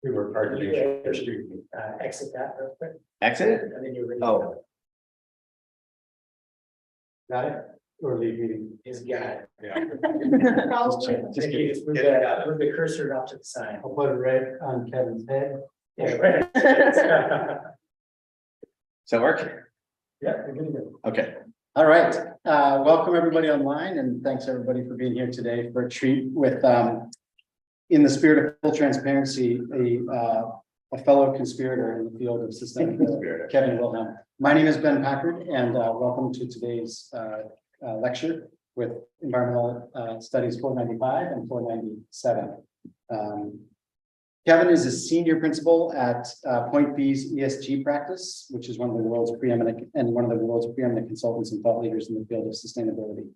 We work hard to make sure street. Exit that real quick. Exit? And then you're ready. Oh. Got it? Or leave meeting. He's got it. Yeah. Just move the cursor up to the side. I'll put it right on Kevin's head. Yeah, right. Does that work? Yeah, we're gonna go. Okay. All right, welcome everybody online and thanks everybody for being here today for a treat with, in the spirit of full transparency, a fellow conspirator in the field of sustainability, Kevin Wilhelm. My name is Ben Packard and welcome to today's lecture with Environmental Studies 495 and 497. Kevin is a senior principal at Point B's ESG practice, which is one of the world's preeminent consultants and thought leaders in the field of sustainability.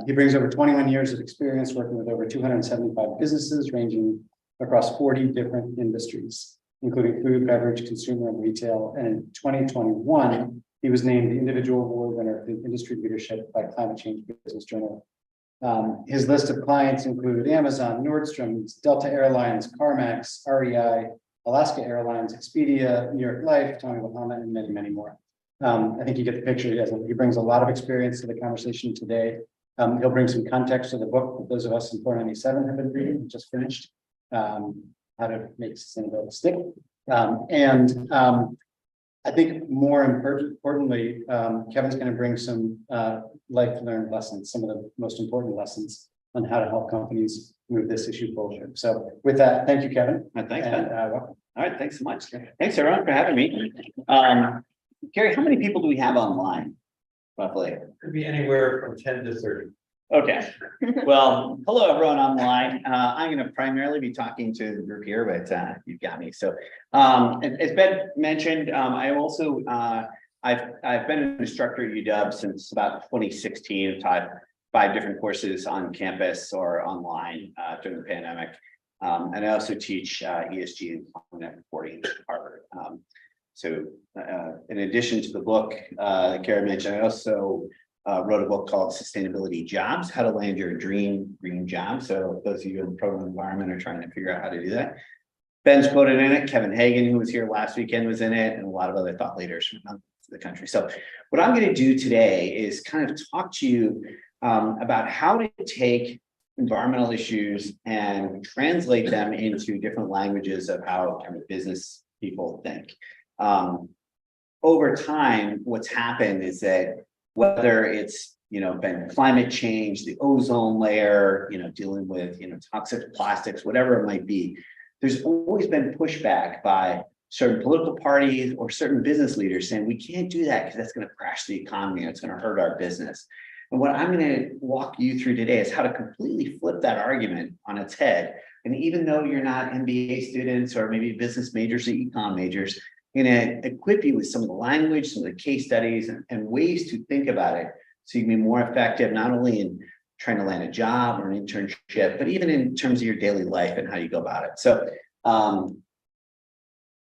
He brings over 21 years of experience working with over 275 businesses ranging across 40 different industries, including food, beverage, consumer, and retail. And in 2021, he was named the individual award winner for industry leadership by Climate Change Business Journal. His list of clients include Amazon, Nordstrom's, Delta Airlines, CarMax, REI, Alaska Airlines, Expedia, New York Life, Tommy Bahama, and many, many more. I think you get the picture. He brings a lot of experience to the conversation today. He'll bring some context to the book that those of us in 497 have been reading, just finished, how to make sustainability stick. I think more importantly, Kevin's going to bring some life learned lessons, some of the most important lessons on how to help companies move this issue forward. So with that, thank you, Kevin. Thanks, And, Ben. welcome. All right, thanks so much. Thanks everyone for having me. Gary, how many people do we have online? Roughly. Could be anywhere from 10 to 30. Okay. Well, hello everyone online. I'm going to primarily be talking to the group here, but you've got me. So as Ben mentioned, I also I've been an instructor at UW since about 2016. I've taught 5 different courses on campus or online during the pandemic. And I also teach ESG and climate reporting at Harvard. So in addition to the book Kara mentioned, I also wrote a book called Sustainability Jobs, How to Land Your Dream Green Job. So those of you in the program environment are trying to figure out how to do that. Ben's quoted in it. Kevin Hagan, who was here last weekend, was in it, and a lot of other thought leaders from the country. So what I'm going to do today is kind of talk to you about how to take environmental issues and translate them into different languages of how kind of business people think. Over time, what's happened is that whether it's been climate change, the ozone layer, dealing with toxic plastics, whatever it might be, there's always been pushback by certain political parties or certain business leaders saying we can't do that because that's going to crash the economy and it's going to hurt our business. And what I'm going to walk you through today is how to completely flip that argument on its head. And even though you're not MBA students or maybe business majors or econ majors, I'm going to equip you with some of the language, some of the case studies, and ways to think about it so you can be more effective, not only in trying to land a job or an internship, but even in terms of your daily life and how you go about it. So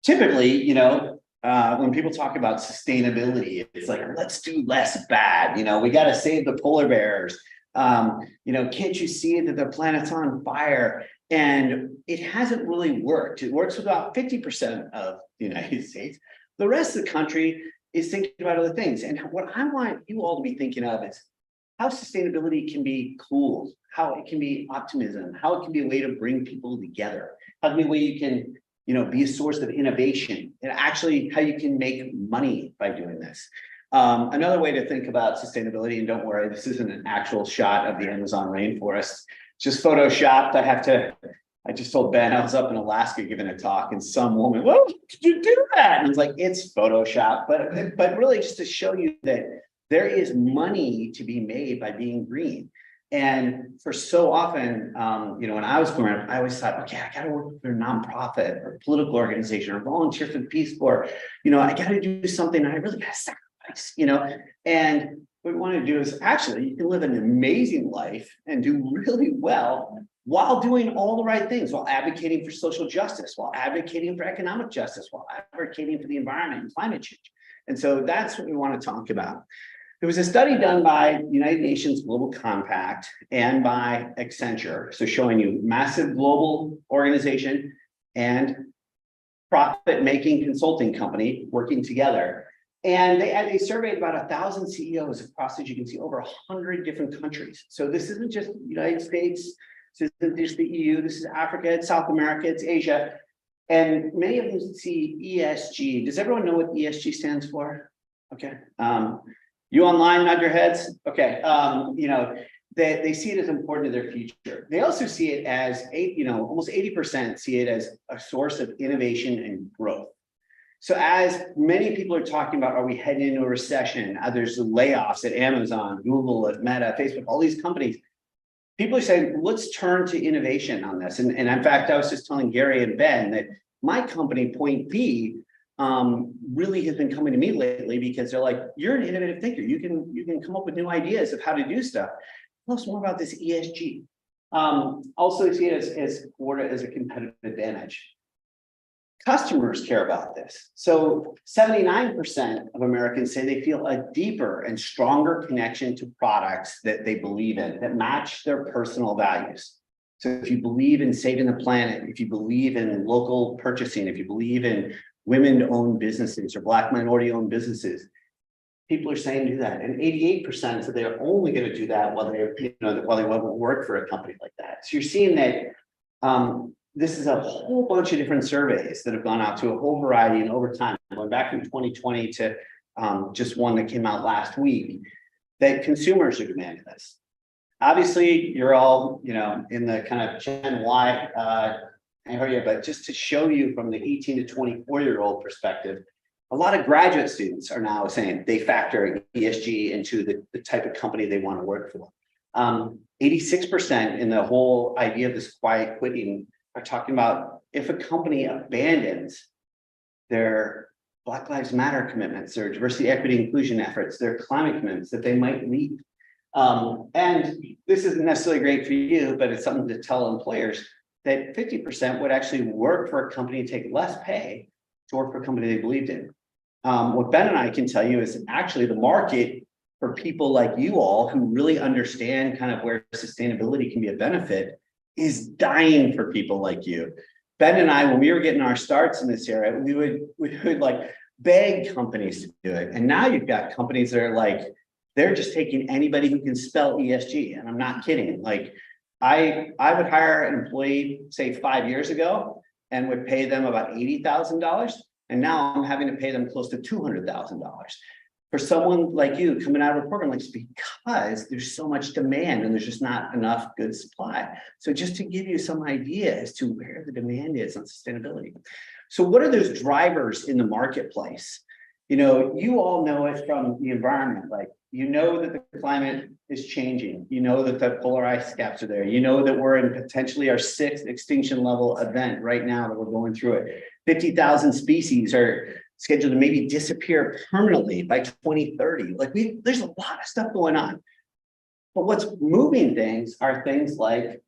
typically, when people talk about sustainability, it's like, let's do less bad. We got to save the polar bears. Can't you see that the planet's on fire? And it hasn't really worked. It works with about 50% of the United States. The rest of the country is thinking about other things. And what I want you all to be thinking of is how sustainability can be cool, how it can be optimism, how it can be a way to bring people together, how it can be a way you can, be a source of innovation, and actually how you can make money by doing this. Another way to think about sustainability, and don't worry, this isn't an actual shot of the Amazon rainforest, just photoshopped. I just told Ben I was up in Alaska giving a talk, and some woman, well, did you do that? And it's like, it's Photoshop, but really just to show you that there is money to be made by being green. And for so often, when I was growing up, I always thought, okay, I got to work for a nonprofit or a political organization or volunteer for the Peace Corps. I got to do something. I really got to sacrifice, And what we want to do is actually you can live an amazing life and do really well while doing all the right things, while advocating for social justice, while advocating for economic justice, while advocating for the environment and climate change. And so that's what we want to talk about. There was a study done by United Nations Global Compact and by Accenture, so showing you massive global organization and profit-making consulting company working together. And they surveyed about 1,000 CEOs across, as you can see, over 100 different countries. So this isn't just the United States, this isn't just the EU, this is Africa, it's South America, it's Asia. And many of them see ESG. Does everyone know what ESG stands for? Okay. You online, nod your heads. Okay. They see it as important to their future. They also see it as almost 80% see it as a source of innovation and growth. So as many people are talking about, are we heading into a recession? There's layoffs at Amazon, Google, at Meta, Facebook, all these companies. People are saying, let's turn to innovation on this. And in fact, I was just telling Gary and Ben that my company, Point B, really has been coming to me lately because they're like, you're an innovative thinker. You can come up with new ideas of how to do stuff. Tell us more about this ESG. Also see it as a competitive advantage. Customers care about this. So 79% of Americans say they feel a deeper and stronger connection to products that they believe in, that match their personal values. So if you believe in saving the planet, if you believe in local purchasing, if you believe in women-owned businesses or Black minority-owned businesses, people are saying do that. And 88% said they're only going to do that while they want to work for a company like that. So you're seeing that this is a whole bunch of different surveys that have gone out to a whole variety and over time, going back from 2020 to just one that came out last week, that consumers are demanding this. Obviously, you're all, in the kind of Gen Y area, but just to show you from the 18 to 24-year-old perspective, a lot of graduate students are now saying they factor ESG into the type of company they want to work for. 86% in the whole idea of this quiet quitting are talking about if a company abandons their Black Lives Matter commitments, their diversity, equity, inclusion efforts, their climate commitments, that they might leave. And this isn't necessarily great for you, but it's something to tell employers that 50% would actually work for a company and take less pay to work for a company they believed in. What Ben and I can tell you is actually the market for people like you all who really understand kind of where sustainability can be a benefit is dying for people like you. Ben and I, when we were getting our starts in this area, we would like beg companies to do it. And now you've got companies that are like, they're just taking anybody who can spell ESG. And I'm not kidding. Like I would hire an employee, say 5 years ago, and would pay them about $80,000. And now I'm having to pay them close to $200,000 for someone like you coming out of a program like this, because there's so much demand and there's just not enough good supply. So just to give you some idea as to where the demand is on sustainability. So what are those drivers in the marketplace? You all know it from the environment, like, that the climate is changing. That the polar ice caps are there. That we're in potentially our 6th extinction level event right now that we're going through it. 50,000 species are scheduled to maybe disappear permanently by 2030. Like there's a lot of stuff going on. But what's moving things are things like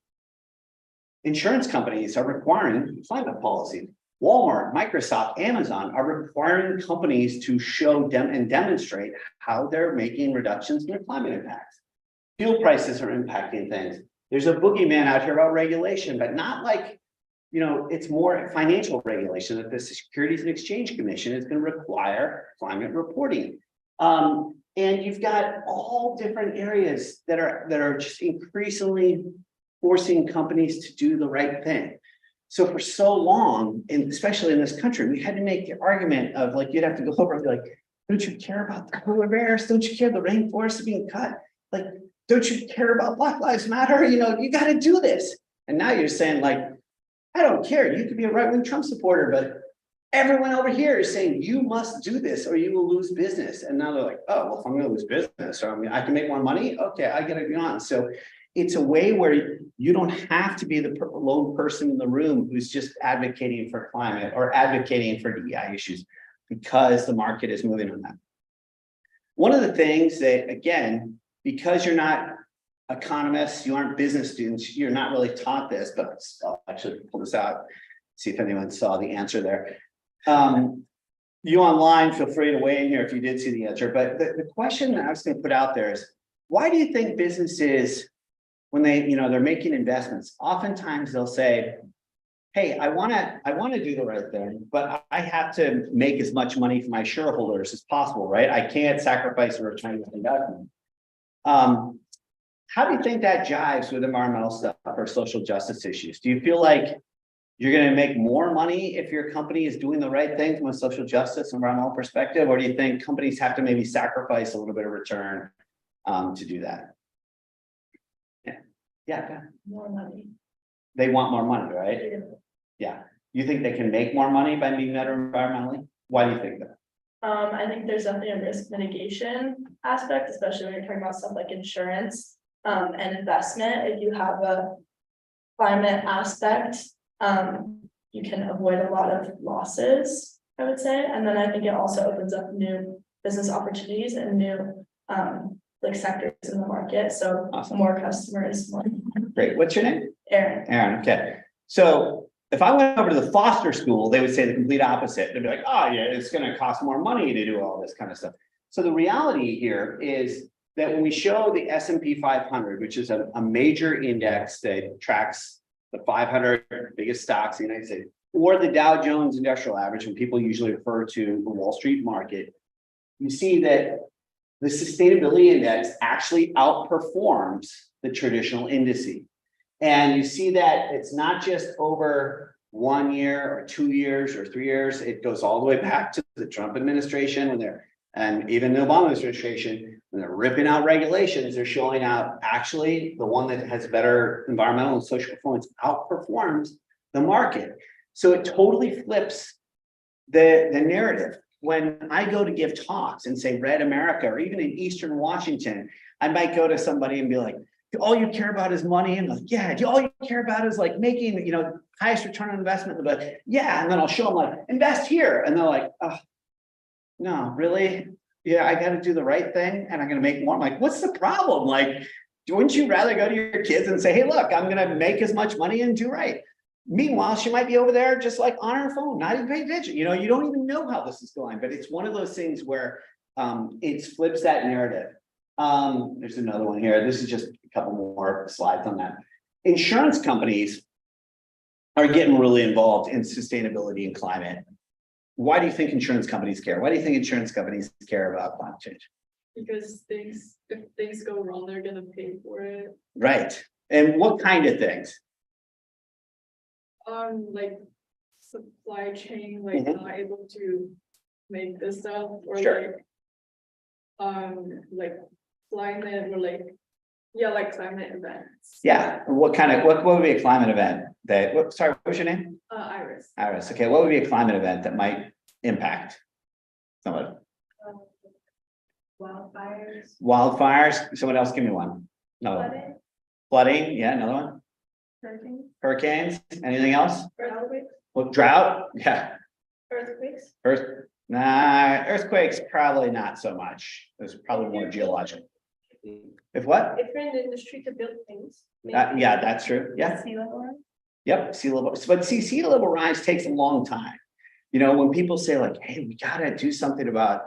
insurance companies are requiring climate policy. Walmart, Microsoft, Amazon are requiring companies to show them and demonstrate how they're making reductions in their climate impacts. Fuel prices are impacting things. There's a boogeyman out here about regulation, but not like, it's more financial regulation that the Securities and Exchange Commission is going to require climate reporting. And you've got all different areas that are just increasingly forcing companies to do the right thing. So for so long, and especially in this country, we had to make the argument of like, you'd have to go over and be like, don't you care about the polar bears? Don't you care the rainforests are being cut? Like, don't you care about Black Lives Matter? You got to do this. And now you're saying like, I don't care. You could be a right-wing Trump supporter, but everyone over here is saying you must do this or you will lose business. And now they're like, oh, well, if I'm going to lose business, or I can make more money. Okay, I get it beyond. So it's a way where you don't have to be the lone person in the room who's just advocating for climate or advocating for DEI issues, because the market is moving on that. One of the things that, again, because you're not economists, you aren't business students, you're not really taught this, but I'll actually pull this out, see if anyone saw the answer there. You online, feel free to weigh in here if you did see the answer, but the question that I was going to put out there is, why do you think businesses, when they're making investments, oftentimes they'll say, hey, I wanna do the right thing, but I have to make as much money for my shareholders as possible, right? I can't sacrifice a return on investment. How do you think that jives with environmental stuff or social justice issues? Do you feel like you're gonna make more money if your company is doing the right thing from a social justice, environmental perspective, or do you think companies have to maybe sacrifice a little bit of return to do that? Yeah, More money. they want more money, right? Yeah. You think they can make more money by being better environmentally? Why do you think that? I think there's definitely a risk mitigation aspect, especially when you're talking about stuff like insurance, and investment. If you have a climate aspect, you can avoid a lot of losses, I would say. And then I think it also opens up new business opportunities and new, like sectors in the market. So Awesome. more customers, more. Great. What's your name? Aaron. Aaron. Okay. So if I went over to the Foster School, they would say the complete opposite. They'd be like, oh yeah, it's going to cost more money to do all this kind of stuff. So the reality here is that when we show the S&P 500, which is a major index that tracks the 500 biggest stocks in the United States, or the Dow Jones Industrial Average, and people usually refer to the Wall Street market, you see that the sustainability index actually outperforms the traditional indices. And you see that it's not just over 1 year or 2 years or 3 years, it goes all the way back to the Trump administration when they're, and even the Obama administration, when they're ripping out regulations, they're showing out actually the one that has better environmental and social performance outperforms the market. So it totally flips the narrative. When I go to give talks and say Red America, or even in Eastern Washington, I might go to somebody and be like, all you care about is money. And like, yeah, all you care about is like making, you know, highest return on investment. But yeah, and then I'll show them like, invest here. And they're like, oh, no, really? Yeah, I got to do the right thing and I'm going to make more. I'm like, what's the problem? Like, wouldn't you rather go to your kids and say, hey, look, I'm going to make as much money and do right? Meanwhile, she might be over there just like on her phone, not even paying attention. You know, you don't even know how this is going, but it's one of those things where it flips that narrative. There's another one here. This is just a couple more slides on that. Insurance companies are getting really involved in sustainability and climate. Why do you think insurance companies care? Why do you think insurance companies care about climate change? Because if things go wrong, they're gonna pay for it. Right. And what kind of things? Like supply chain, like Mhm. not able to make this stuff, or Sure. like climate, or like, yeah, like climate events. Yeah. What kind of, what would be a climate event that, what, sorry, what was your name? Iris. Iris. Okay. What would be a climate event that might impact someone? Wildfires. Wildfires. Someone else give me one. No. Flooding. Flooding. Yeah. Another one. Hurricanes. Hurricanes. Anything else? Earthquakes. Well, drought. Yeah. Earthquakes. Earthquakes, probably not so much. There's probably more geological. If what? If you're in the industry to build things. Yeah, that's true. Yeah. Sea level rise. Yep. Sea level. But see, sea level rise takes a long time. You know, when people say like, hey, we gotta do something about,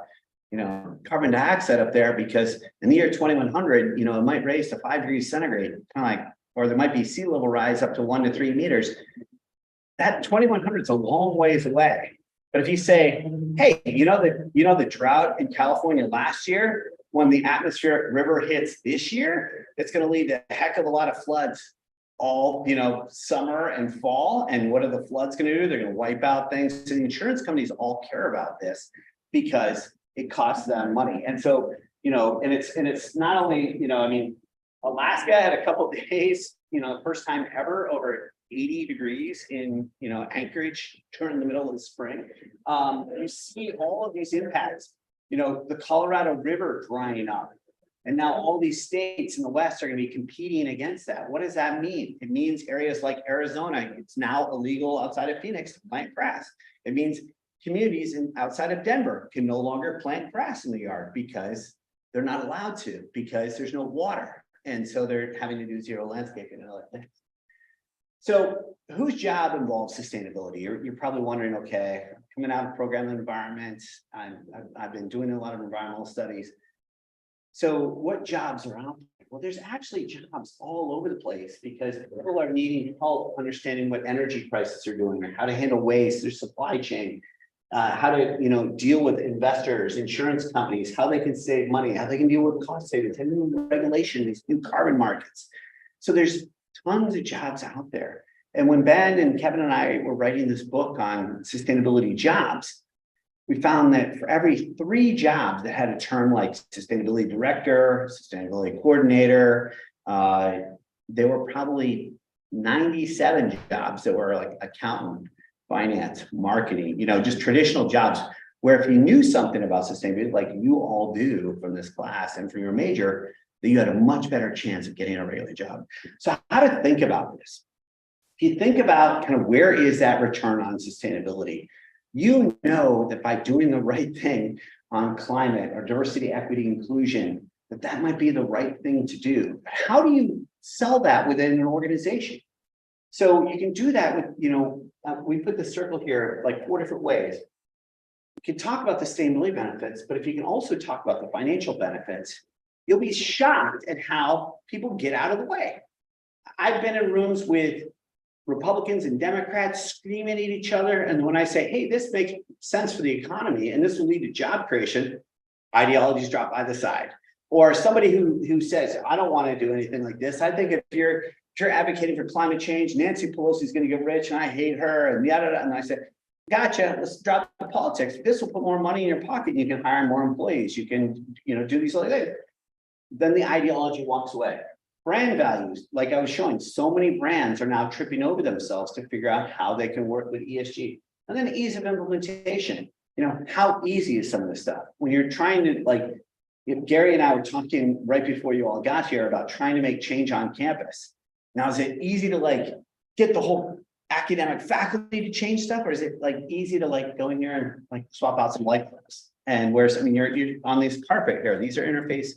you know, carbon dioxide up there because in the year 2100, you know, it might raise to 5 degrees centigrade, kind of like, or there might be sea level rise up to 1 to 3 meters. That 2100 is a long ways away. But if you say, hey, you know the drought in California last year, when the atmospheric river hits this year, it's going to lead to a heck of a lot of floods all, you know, summer and fall. And what are the floods going to do? They're going to wipe out things. So the insurance companies all care about this because it costs them money. And so, you know, and it's not only, you know, I mean, Alaska had a couple of days, you know, first time ever over 80 degrees in, you know, Anchorage during the middle of the spring. You see all of these impacts, you know, the Colorado River drying up. And now all these states in the West are going to be competing against that. What does that mean? It means areas like Arizona, it's now illegal outside of Phoenix to plant grass. It means communities outside of Denver can no longer plant grass in the yard because they're not allowed to, because there's no water. And so they're having to do zero landscaping and other things. So whose job involves sustainability? You're probably wondering, okay, coming out of program environment, I've been doing a lot of environmental studies. So what jobs are out there? Well, there's actually jobs all over the place because people are needing help understanding what energy prices are doing, or how to handle waste, their supply chain, how to, deal with investors, insurance companies, how they can save money, how they can deal with cost savings, and new regulation, these new carbon markets. So there's tons of jobs out there. And when Ben and Kevin and I were writing this book on sustainability jobs, we found that for every 3 jobs that had a term like sustainability director, sustainability coordinator, there were probably 97 jobs that were like accountant, finance, marketing, just traditional jobs, where if you knew something about sustainability, like you all do from this class and from your major, that you had a much better chance of getting a regular job. So how to think about this? If you think about kind of where is that return on sustainability, you know that by doing the right thing on climate or diversity, equity, inclusion, that might be the right thing to do. How do you sell that within an organization? So you can do that with, we put the circle here like 4 different ways. You can talk about the sustainability benefits, but if you can also talk about the financial benefits, you'll be shocked at how people get out of the way. I've been in rooms with Republicans and Democrats screaming at each other. And when I say, hey, this makes sense for the economy and this will lead to job creation, ideologies drop by the side. Or somebody who says, I don't want to do anything like this. I think if you're advocating for climate change, Nancy Pelosi is going to get rich and I hate her and yada, and I said, gotcha, let's drop the politics. This will put more money in your pocket. You can hire more employees. You can, do these other things. Then the ideology walks away. Brand values, like I was showing, so many brands are now tripping over themselves to figure out how they can work with ESG. And then ease of implementation. How easy is some of this stuff? When you're trying to, if Gary and I were talking right before you all got here about trying to make change on campus. Now, is it easy to get the whole academic faculty to change stuff? Or is it easy to go in here and swap out some light bulbs? And you're on this carpet here. These are interface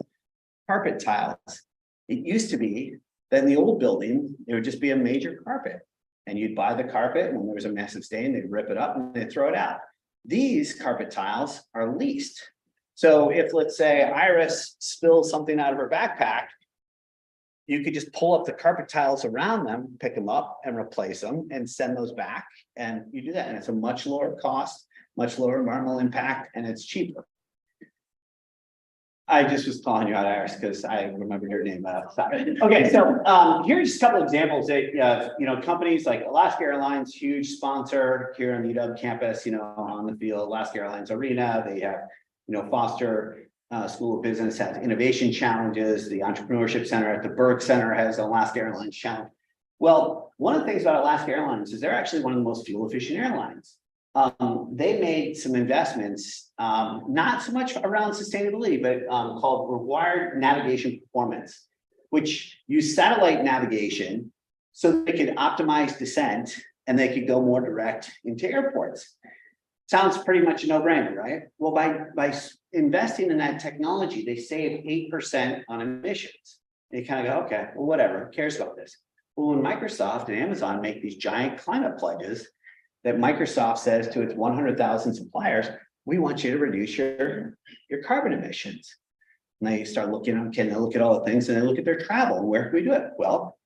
carpet tiles. It used to be that in the old building, it would just be a major carpet and you'd buy the carpet and when there was a massive stain, they'd rip it up and they'd throw it out. These carpet tiles are leased. So if let's say Iris spills something out of her backpack, you could just pull up the carpet tiles around them, pick them up and replace them and send those back. And you do that and it's a much lower cost, much lower environmental impact, and it's cheaper. I just was calling you out, Iris, because I remembered your name. Okay, so here's just a couple examples that companies like Alaska Airlines, huge sponsor here on the UW campus, on the field. Alaska Airlines Arena. They have, Foster School of Business has innovation challenges. The Entrepreneurship Center at the Berg Center has Alaska Airlines challenge. Well, one of the things about Alaska Airlines is they're actually one of the most fuel efficient airlines. They made some investments, not so much around sustainability, but called Required Navigation Performance, which use satellite navigation so they could optimize descent and they could go more direct into airports. Sounds pretty much a no-brainer, right? Well, by investing in that technology, they save 8% on emissions. And you kind of go, okay, well, whatever, who cares about this? Well, when Microsoft and Amazon make these giant climate pledges, that Microsoft says to its 100,000 suppliers, we want you to reduce your carbon emissions. And they start looking, okay, they look at all the things and they look at their travel and where can we do it? Well,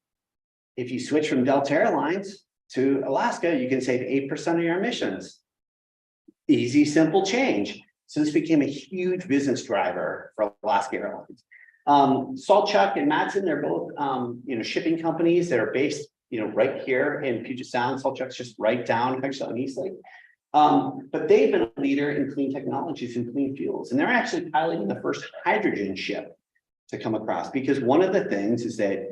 if you switch from Delta Airlines to Alaska, you can save 8% of your emissions. Easy, simple change. So this became a huge business driver for Alaska Airlines. Saltchuk and Matson, they're both shipping companies that are based right here in Puget Sound. Saltchuk's just right down actually on Eastlake. But they've been a leader in clean technologies and clean fuels. And they're actually piloting the first hydrogen ship to come across, because one of the things is that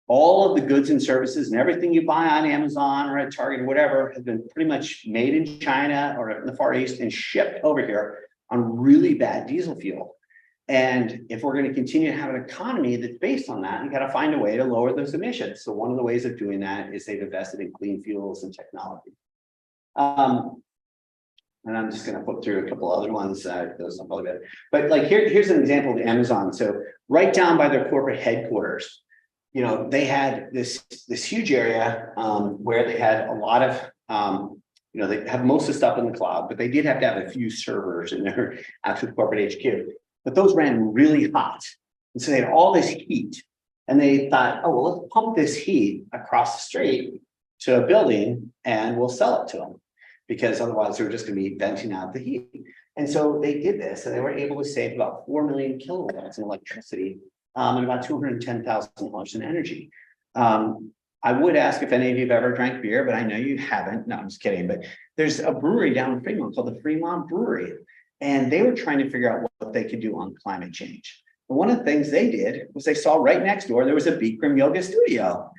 all of the goods and services and everything you buy on Amazon or at Target or whatever has been pretty much made in China or in the Far East and shipped over here on really bad diesel fuel. And if we're going to continue to have an economy that's based on that, you got to find a way to lower those emissions. So one of the ways of doing that is they've invested in clean fuels and technology. And I'm just going to flip through a couple other ones. Those are probably better. But here's an example of Amazon. So right down by their corporate headquarters, they had this huge area where they had a lot of they have most of the stuff in the cloud, but they did have to have a few servers in their actual corporate HQ. But those ran really hot And so they had all this heat. And they thought, oh, well, let's pump this heat across the street to a building and we'll sell it to them. Because otherwise they were just gonna be venting out the heat. And so they did this and they were able to save about 4 million kilowatts in electricity, and about $210,000 in energy. I would ask if any of you have ever drank beer, but I know you haven't. No, I'm just kidding. But there's a brewery down in Fremont called the Fremont Brewery. And they were trying to figure out what they could do on climate change. And one of the things they did was they saw right next door, there was a Bikram yoga studio.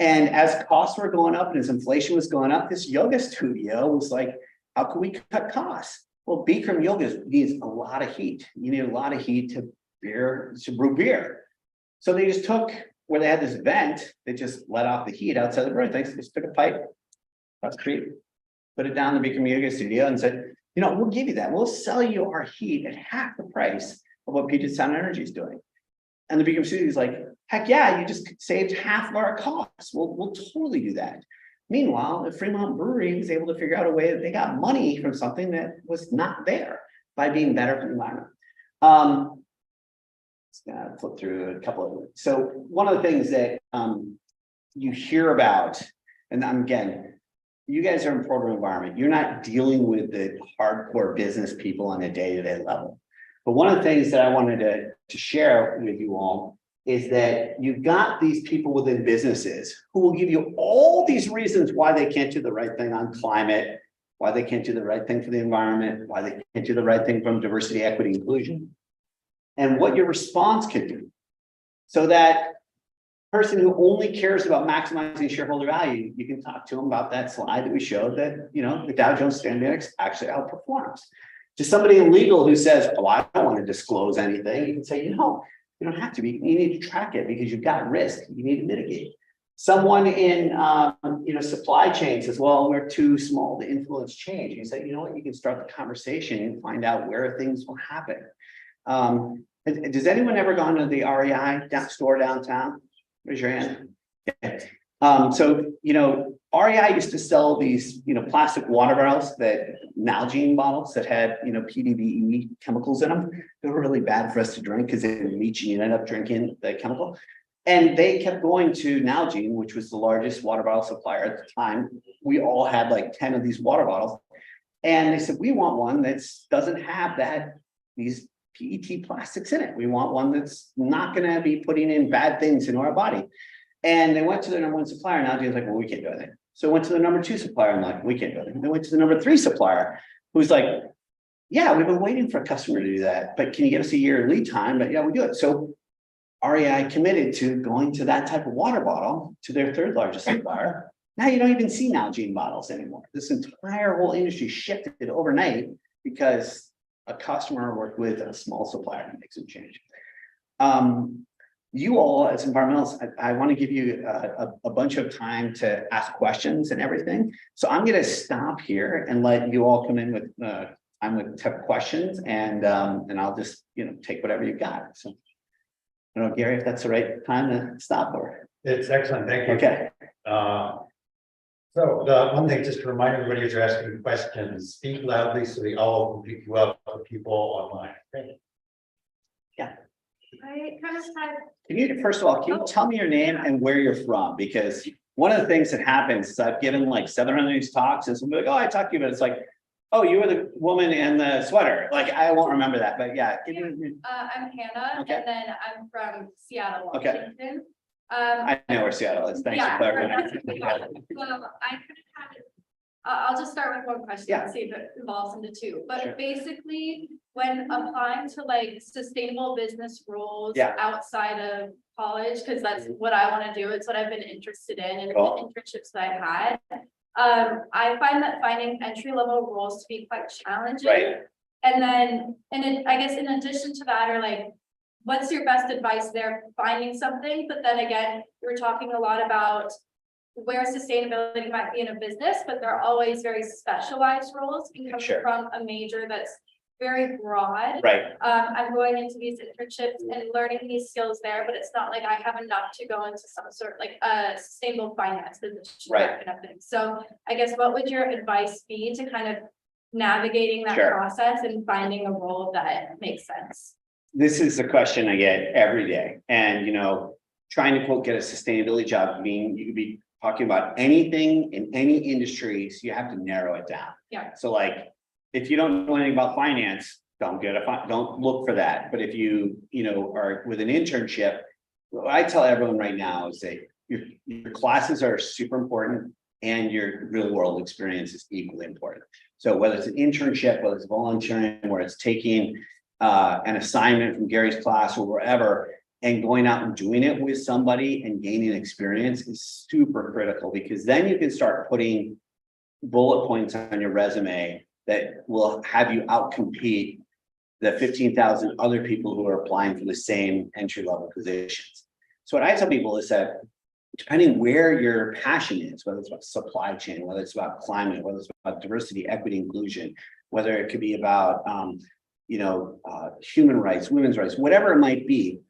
And as costs were going up and as inflation was going up, this yoga studio was like, how can we cut costs? Well, Bikram yoga needs a lot of heat. You need a lot of heat to brew beer. So they just took where they had this vent, they just let off the heat outside the brewery. They just took a pipe across the street, put it down in the Bikram yoga studio and said, you know, we'll give you that. We'll sell you our heat at half the price of what Puget Sound Energy is doing. And the Bikram studio is like, heck yeah, you just saved half of our costs. We'll totally do that. Meanwhile, the Fremont Brewery was able to figure out a way that they got money from something that was not there by being better for the environment. Just gonna flip through a couple of them. So one of the things that you hear about, and again, you guys are in program environment. You're not dealing with the hardcore business people on a day-to-day level. But one of the things that I wanted to share with you all is that you've got these people within businesses who will give you all these reasons why they can't do the right thing on climate, why they can't do the right thing for the environment, why they can't do the right thing from diversity, equity, inclusion, and what your response can do. So that person who only cares about maximizing shareholder value, you can talk to them about that slide that we showed that, you know, the Dow Jones Standard Index actually outperforms. To somebody in legal who says, oh, I don't want to disclose anything, you can say, you know, you don't have to be, you need to track it because you've got risk, you need to mitigate. Someone in supply chain says, well, we're too small to influence change. You say, you know what, you can start the conversation and find out where things will happen. Does anyone ever gone to the REI store downtown? Raise your hand. Okay. So, you know, REI used to sell these, you know, plastic water bottles, that Nalgene bottles that had, you know, PDBE chemicals in them. They were really bad for us to drink because they would leach and you end up drinking the chemical. And they kept going to Nalgene, which was the largest water bottle supplier at the time. We all had like 10 of these water bottles. And they said, we want one that doesn't have these PET plastics in it. We want one that's not going to be putting in bad things into our body. And they went to their number one supplier. Now Nalgene's like, well, we can't do anything. So went to the number two supplier and like, we can't do anything. They went to the number three supplier, who's like, yeah, we've been waiting for a customer to do that, but can you give us a year lead time? But yeah, we do it. So REI committed to going to that type of water bottle to their third largest supplier. Now you don't even see Nalgene bottles anymore. This entire whole industry shifted overnight because a customer worked with a small supplier to make some change. You all as environmentalists, I want to give you a bunch of time to ask questions and everything. So I'm going to stop here and let you all come in with time with questions, and I'll just, you know, take whatever you've got. So I don't know, Gary, if that's the right time to stop or. It's excellent, thank you. Okay. So the one thing, just to remind everybody as you're asking questions, speak loudly so they all will pick you up for people online. Yeah. I kind of had. Can you, first of all, can you tell me your name and where you're from? Because one of the things that happens is I've given like 700 of these talks and somebody like, oh, I talked to you, but it's like, oh, you were the woman in the sweater. Like, I won't remember that, but yeah. I'm Hannah, Okay. and then I'm from Seattle, Okay. Washington. I know where Seattle is. Thanks for clarifying. Well, I could have had it. I'll just start with one question Yeah. and see if it evolves into two. But Sure. basically, when applying to like sustainable business roles Yeah. outside of college, because that's what I want to do, it's what I've been interested in and Cool. the internships that I had. I find that finding entry-level roles to be quite challenging. Right. And then, I guess in addition to that, are like, what's your best advice there, finding something? But then again, we're talking a lot about where sustainability might be in a business, but there are always very specialized roles because Sure. from a major that's very broad. Right. I'm going into these internships and learning these skills there, but it's not like I have enough to go into some sort of like a sustainable finance position. Right. That kind of thing. So I guess what would your advice be to kind of navigating that Sure. process and finding a role that makes sense? this is the question I get every day. And, trying to quote, get a sustainability job, you could be talking about anything in any industry, so you have to narrow it down. Yeah. So like, if you don't know anything about finance, don't look for that. But if you, are with an internship, what I tell everyone right now is that your classes are super important and your real world experience is equally important. So whether it's an internship, whether it's volunteering, where it's taking an assignment from Gary's class or wherever, and going out and doing it with somebody and gaining experience is super critical, because then you can start putting bullet points on your resume that will have you outcompete the 15,000 other people who are applying for the same entry-level positions. So what I tell people is that depending where your passion is, whether it's about supply chain, whether it's about climate, whether it's about diversity, equity, inclusion, whether it could be about human rights, women's rights, whatever it might be,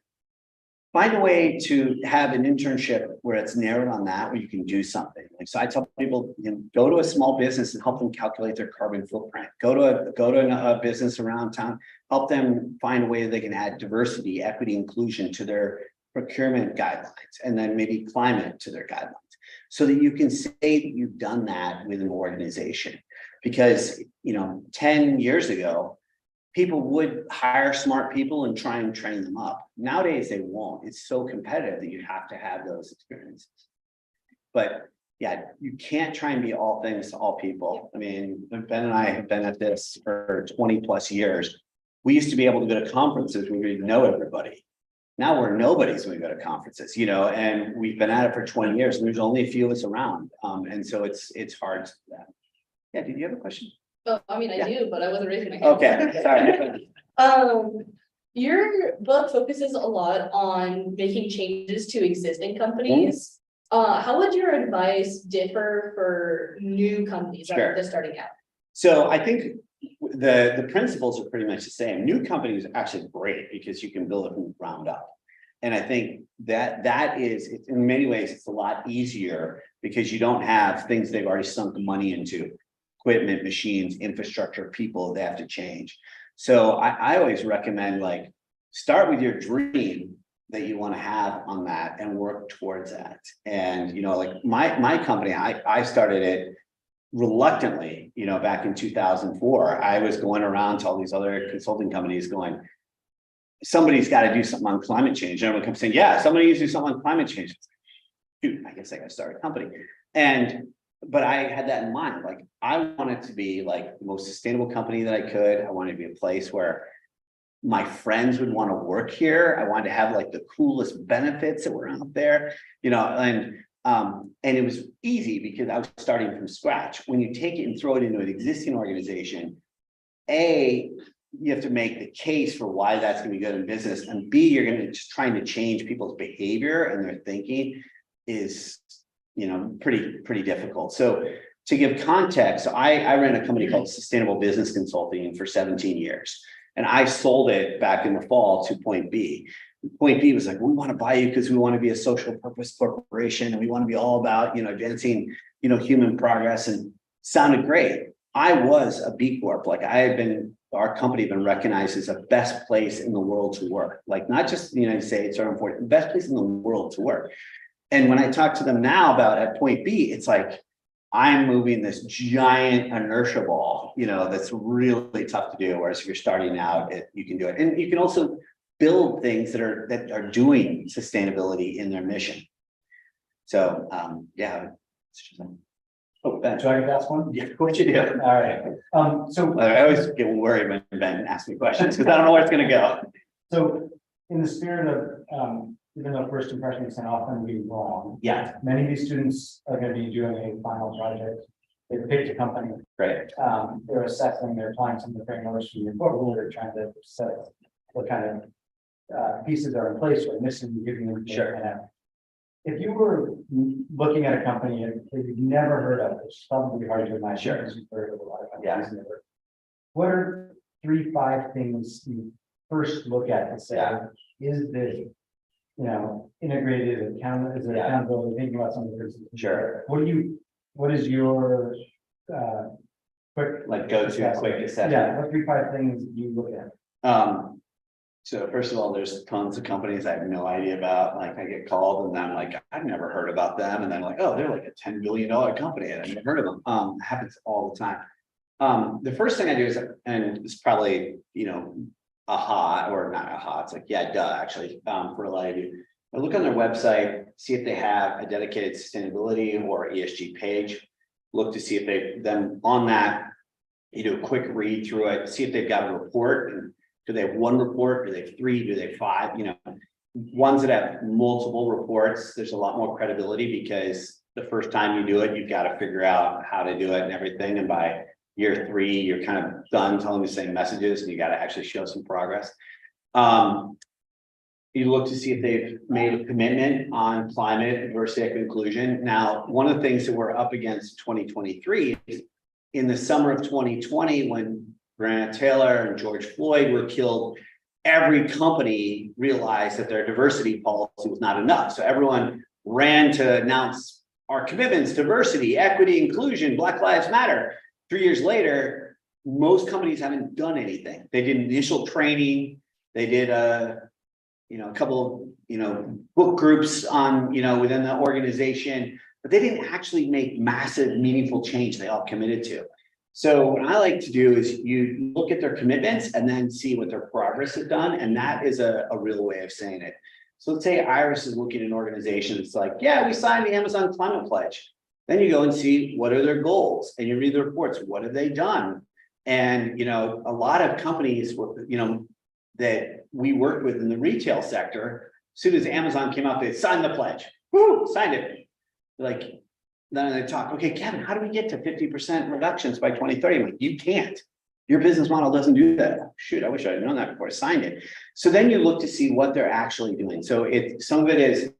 find a way to have an internship where it's narrowed on that, where you can do something. Like, so I tell people, go to a small business and help them calculate their carbon footprint. Go to a business around town, help them find a way that they can add diversity, equity, inclusion to their procurement guidelines, and then maybe climate to their guidelines, so that you can say that you've done that with an organization. Because 10 years ago, people would hire smart people and try and train them up. Nowadays, they won't. It's so competitive that you have to have those experiences. But yeah, you can't try and be all things to all people. I mean, Ben and I have been at this for 20 plus years. We used to be able to go to conferences where we know everybody. Now we're nobody's when we go to conferences, and we've been at it for 20 years and there's only a few of us around. And so it's hard. Yeah, did you have a question? Oh, I mean, I Yeah. do, but I wasn't raising my hand. Okay, sorry. Your book focuses a lot on making changes to existing companies. How would your advice differ for new companies that Sure. are just starting out? So I think the principles are pretty much the same. New companies are actually great because you can build it from the ground up. And I think that is, in many ways, it's a lot easier because you don't have things they've already sunk the money into. Equipment, machines, infrastructure, people they have to change. So I always recommend, like, start with your dream that you want to have on that and work towards that. And like my company, I started it reluctantly, back in 2004. I was going around to all these other consulting companies going, somebody's got to do something on climate change. And everyone comes saying, yeah, somebody needs to do something on climate change. Dude, I guess I got to start a company. But I had that in mind. Like, I wanted to be like the most sustainable company that I could. I wanted to be a place where my friends would want to work here. I wanted to have like the coolest benefits that were out there, and it was easy because I was starting from scratch. When you take it and throw it into an existing organization, A, you have to make the case for why that's going to be good in business. And B, you're going to just trying to change people's behavior and their thinking is pretty difficult. So to give context, I ran a company called Sustainable Business Consulting for 17 years. And I sold it back in the fall to Point B. Point B was like, we want to buy you because we want to be a social purpose corporation. And we want to be all about, advancing, human progress, and sounded great. I was a B Corp. Like, our company had been recognized as the best place in the world to work. Like, not just the United States or important, the best place in the world to work. And when I talk to them now about at Point B, it's like, I'm moving this giant inertia ball, that's really tough to do. Whereas if you're starting out, you can do it. And you can also build things that are doing sustainability in their mission. So, yeah. Oh, Ben. Do I get to ask one? Yeah, of course you do. All right. So I always get worried when Ben asks me questions because I don't know where it's going to go. So in the spirit of, even though first impressions can often be wrong, Yeah, many of these students are going to be doing a final project. They picked a company, great. they're assessing, they're applying some of the frameworks from your book, they're trying to set what kind of pieces are in place or missing, giving them. Sure. If you were looking at a company that you've never heard of, it's probably hard to imagine. Sure. Because you've heard of a lot of Yeah. companies. Never. What are 3-5 things you first look at to say, Yeah. is this, integrated account, is there Yeah. accountability, thinking about some of the. Sure. What is your, quick. Like go to quick assessment. Yeah, what 3-5 things you look at? So first of all, there's tons of companies I have no idea about, like I get called and I'm like, I've never heard about them, and then like, oh, they're like a $10 billion company, and I've never heard of them, it happens all the time. The first thing I do is, and it's probably, you know, aha, or not aha, it's like, yeah, duh, actually, for a lot of you. I look on their website, see if they have a dedicated sustainability or ESG page, look to see if them on that, you do a quick read through it, see if they've got a report, and do they have one report, do they have three, do they have five, you know, ones that have multiple reports, there's a lot more credibility because the first time you do it, you've got to figure out how to do it and everything, and by year three, you're kind of done telling the same messages and you got to actually show some progress. You look to see if they've made a commitment on climate, diversity, equity, inclusion. Now, one of the things that we're up against 2023 is in the summer of 2020, when Breonna Taylor and George Floyd were killed, every company realized that their diversity policy was not enough. So everyone ran to announce our commitments, diversity, equity, inclusion, Black Lives Matter. 3 years later, most companies haven't done anything. They did initial training. They did a couple of, book groups on, within the organization, but they didn't actually make massive, meaningful change they all committed to. So what I like to do is you look at their commitments and then see what their progress has done. And that is a real way of saying it. So let's say Iris is looking at an organization. It's like, yeah, we signed the Amazon Climate Pledge. Then you go and see what are their goals and you read the reports. What have they done? And, a lot of companies, that we work with in the retail sector, as soon as Amazon came out, they signed the pledge. Woo, signed it. Like, then they talk, okay, Kevin, how do we get to 50% reductions by 2030? I'm like, you can't. Your business model doesn't do that. Shoot, I wish I had known that before I signed it. So then you look to see what they're actually doing. So some of it is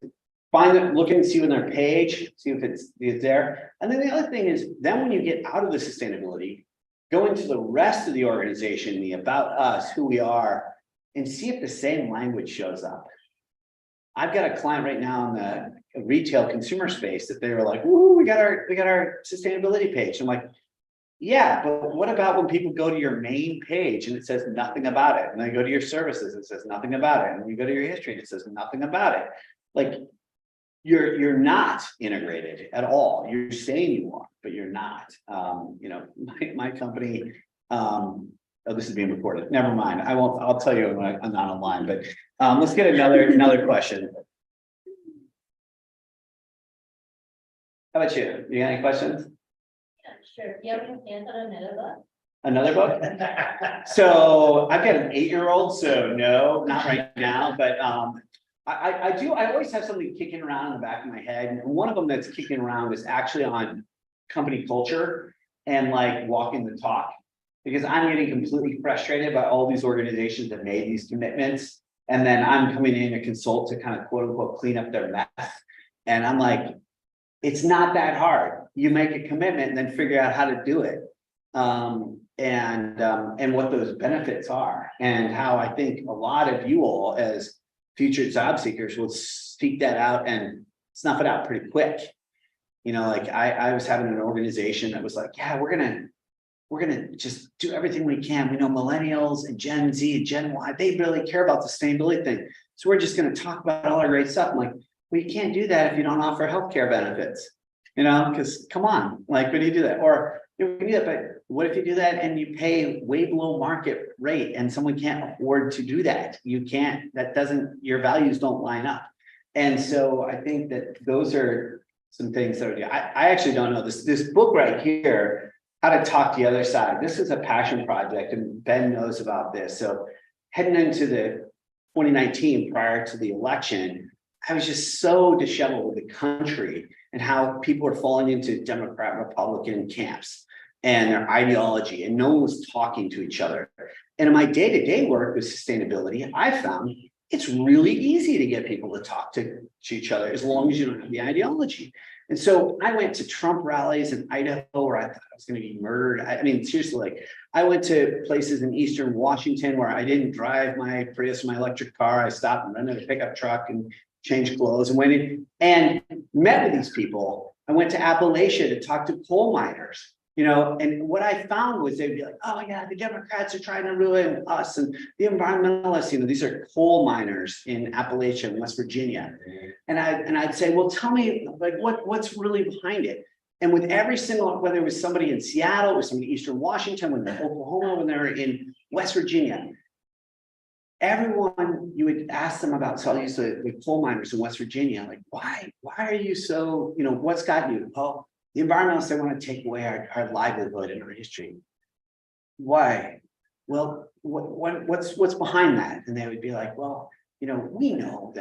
look and see on their page, see if it's there. And then the other thing is, then when you get out of the sustainability, go into the rest of the organization, the about us, who we are, and see if the same language shows up. I've got a client right now in the retail consumer space that they were like, "Ooh, we got our sustainability page." I'm like, yeah, but what about when people go to your main page and it says nothing about it? And they go to your services, it says nothing about it. And you go to your history and it says nothing about it. Like, you're not integrated at all. You're saying you are, but you're not. My company, oh, this is being recorded. Never mind. I'll tell you when I'm not online, but let's get another question. How about you? You got any questions? Yeah, sure. Do you have any plans on another book? Another book? So I've got an 8-year-old, so no, not right now, but I always have something kicking around in the back of my head. And one of them that's kicking around is actually on company culture and like walking the talk, because I'm getting completely frustrated by all these organizations that made these commitments. And then I'm coming in to consult to kind of quote unquote clean up their mess. And I'm like, it's not that hard. You make a commitment and then figure out how to do it. And what those benefits are, and how I think a lot of you all as future job seekers will seek that out and snuff it out pretty quick. Like I was having an organization that was like, yeah, we're gonna just do everything we can. We know millennials and Gen Z and Gen Y, they really care about the sustainability thing. So we're just gonna talk about all our great stuff. I'm like, well, you can't do that if you don't offer healthcare benefits, because come on, like, when do you do that? Or you can do that, but what if you do that and you pay way below market rate and someone can't afford to do that? You can't, your values don't line up. And so I think that those are some things that I actually don't know. This book right here, How to Talk the Other Side. This is a passion project and Ben knows about this. So heading into the 2019 prior to the election, I was just so disheveled with the country and how people are falling into Democrat, Republican camps and their ideology, and no one was talking to each other. And in my day-to-day work with sustainability, I found it's really easy to get people to talk to each other as long as you don't have the ideology. And so I went to Trump rallies in Idaho where I thought I was going to be murdered. I mean, seriously, like I went to places in Eastern Washington where I didn't drive my Prius, my electric car. I stopped and rented a pickup truck and changed clothes and went in and met with these people. I went to Appalachia to talk to coal miners. And what I found was they'd be like, oh yeah, the Democrats are trying to ruin us and the environmentalists, these are coal miners in Appalachia, West Virginia. And I'd say, well, tell me like what's really behind it. And with every single, whether it was somebody in Seattle or somebody in Eastern Washington, when they're in Oklahoma, when they're in West Virginia, everyone, you would ask them about, so these the coal miners in West Virginia, like, why are you so, what's got you? Oh, the environmentalists, they want to take away our livelihood and our history. Why? Well, what's behind that? And they would be like, well, we know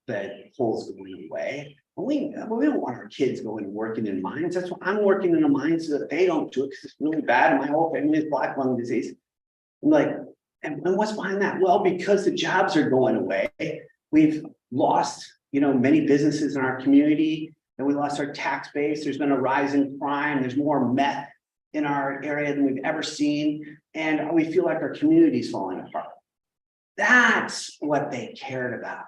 that coal's going away. We don't want our kids going and working in mines. That's why I'm working in a mine so that they don't do it, because it's really bad. And my whole family has black lung disease. I'm like, and what's behind that? Well, because the jobs are going away. We've lost, many businesses in our community, and we lost our tax base. There's been a rise in crime. There's more meth in our area than we've ever seen. And we feel like our community's falling apart. That's what they cared about,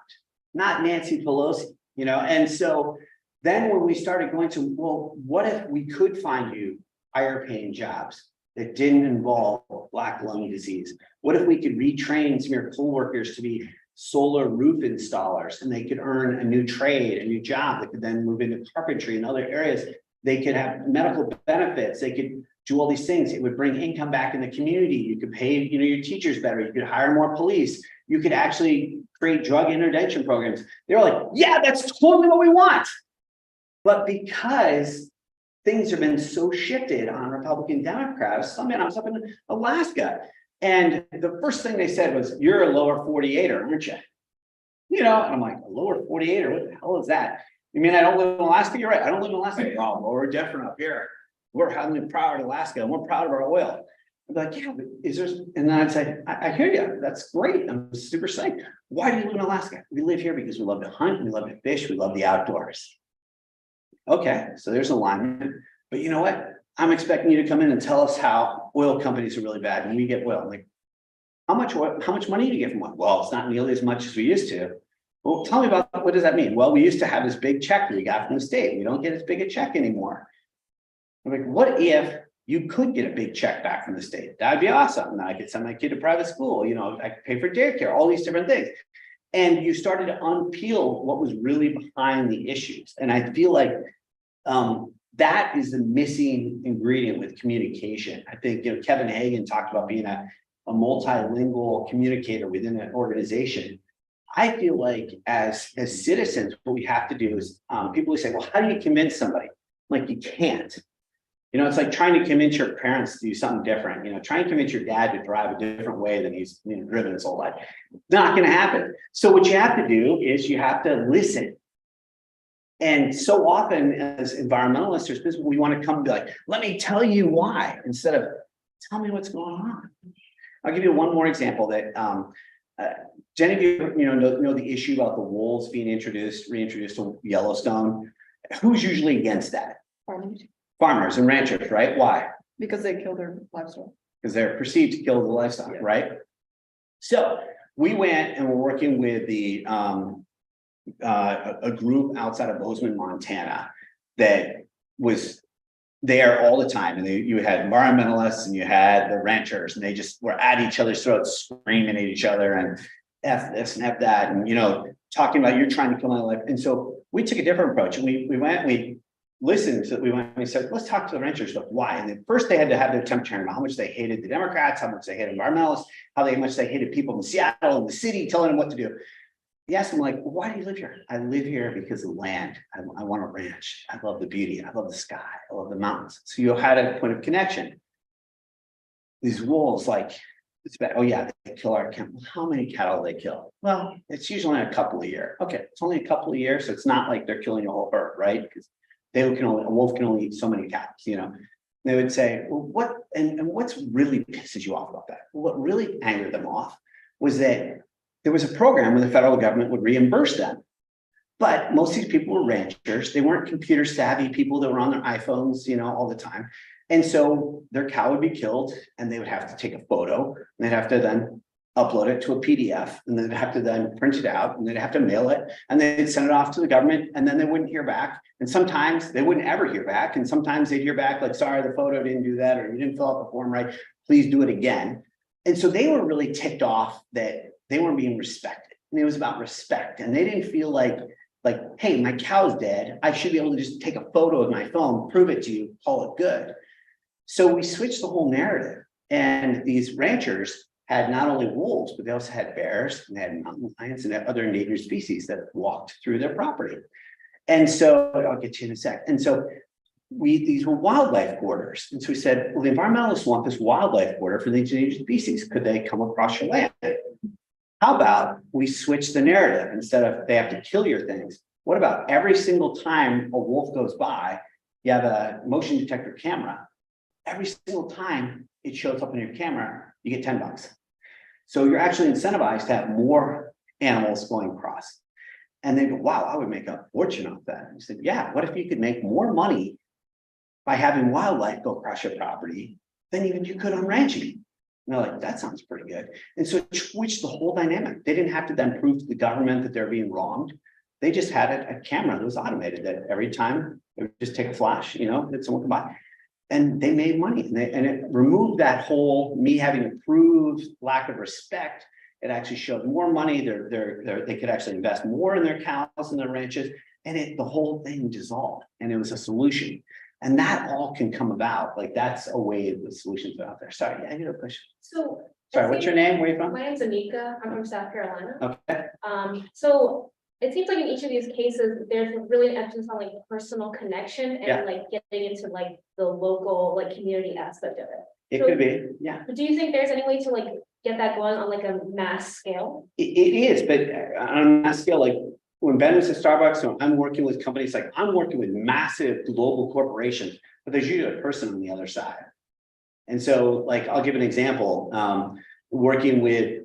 not Nancy Pelosi, And so then when we started going to, well, what if we could find you higher paying jobs that didn't involve black lung disease? What if we could retrain some of your coworkers to be solar roof installers, and they could earn a new trade, a new job that could then move into carpentry and other areas? They could have medical benefits. They could do all these things. It would bring income back in the community. You could pay, your teachers better. You could hire more police. You could actually create drug intervention programs. They're like, yeah, that's totally what we want. But because things have been so shifted on Republican Democrats, I was up in Alaska, and the first thing they said was, you're a lower 48er, aren't you? And I'm like, a lower 48er, what the hell is that? You mean I don't live in Alaska? You're right, I don't live in Alaska. Oh, well, we're different up here. We're highly proud of Alaska, and we're proud of our oil. I'm like, yeah, but is there, and then I'd say, I hear you, that's great. I'm super psyched. Why do you live in Alaska? We live here because we love to hunt, we love to fish, we love the outdoors. Okay, so there's alignment. But you know what? I'm expecting you to come in and tell us how oil companies are really bad and we get oil. I'm like, how much money do you get from oil? Well, it's not nearly as much as we used to. Well, tell me about what does that mean? Well, we used to have this big check that we got from the state. We don't get as big a check anymore. I'm like, what if you could get a big check back from the state? That'd be awesome. And I could send my kid to private school, I could pay for daycare, all these different things. And you started to unpeel what was really behind the issues. And I feel like that is the missing ingredient with communication. I think, Kevin Hagan talked about being a multilingual communicator within an organization. I feel like as citizens, what we have to do is, people say, well, how do you convince somebody? Like, you can't. It's like trying to convince your parents to do something different. Try and convince your dad to drive a different way than he's driven his whole life. Not going to happen. So what you have to do is you have to listen. And so often as environmentalists, we want to come and be like, let me tell you why, instead of tell me what's going on. I'll give you one more example that Jenny, know the issue about the wolves being reintroduced to Yellowstone. Who's usually against that? Farmers and ranchers, right? Why? Because they kill their livestock. Because they're perceived to kill the livestock, yeah. Right? So we went and we're working with the a group outside of Bozeman, Montana, that was there all the time. And you had environmentalists and you had the ranchers, and they just were at each other's throats, screaming at each other and F this and F that, and talking about you're trying to kill my life. And so we took a different approach, and we went, we listened to, we said, let's talk to the ranchers about why. And then first they had to have their temperature about how much they hated the Democrats, how much they hated environmentalists, how much they hated people in Seattle and the city telling them what to do. He asked them, like, well, why do you live here? I live here because of the land. I want a ranch. I love the beauty. I love the sky. I love the mountains. So you had a point of connection. These wolves, like, it's bad. Oh yeah, they kill our cattle. How many cattle they kill? Well, it's usually a couple a year. Okay, it's only a couple of years, so it's not like they're killing a whole herd, right? Because a wolf can only eat so many cattle, They would say, well, what's really pisses you off about that? What really angered them off was that there was a program where the federal government would reimburse them. But most of these people were ranchers. They weren't computer savvy people that were on their iPhones, all the time. And so their cow would be killed and they would have to take a photo. And they'd have to then upload it to a PDF, and then they'd have to then print it out, and they'd have to mail it, and they'd send it off to the government, and then they wouldn't hear back. And sometimes they wouldn't ever hear back, and sometimes they'd hear back like, sorry, the photo didn't do that, or you didn't fill out the form right, please do it again. And so they were really ticked off that they weren't being respected, and it was about respect, and they didn't feel like, hey, my cow's dead, I should be able to just take a photo of my phone, prove it to you, call it good. So we switched the whole narrative, and these ranchers had not only wolves, but they also had bears, and they had mountain lions and other endangered species that walked through their property. And so I'll get to you in a sec. And so these were wildlife borders. And so we said, well, the environmentalists want this wildlife border for the endangered species. Could they come across your land? How about we switch the narrative? Instead of they have to kill your things, what about every single time a wolf goes by, you have a motion detector camera. Every single time it shows up in your camera, you get $10. So you're actually incentivized to have more animals going across. And they go, wow, I would make a fortune off that. And I said, yeah, what if you could make more money by having wildlife go across your property than even you could on ranching? And they're like, that sounds pretty good. And so it switched the whole dynamic. They didn't have to then prove to the government that they're being wronged. They just had a camera that was automated that every time it would just take a flash, that someone could buy. And they made money, and it removed that whole me having to prove lack of respect. It actually showed more money. They could actually invest more in their cows and their ranches, and the whole thing dissolved, and it was a solution. And that all can come about. Like that's a way the solutions are out there. Sorry, I need a question. So. Sorry, what's your name? Where are you from? My name's Anika, I'm from South Carolina. Okay. So it seems like in each of these cases, there's really an emphasis on like personal connection Yeah. and like getting into like the local, like community aspect of it. It So- could be, yeah. But do you think there's any way to like get that going on like a mass scale? It is, but on a mass scale, like when Ben was at Starbucks, so I'm working with companies, like I'm working with massive global corporations, but there's usually a person on the other side. And so like, I'll give an example, working with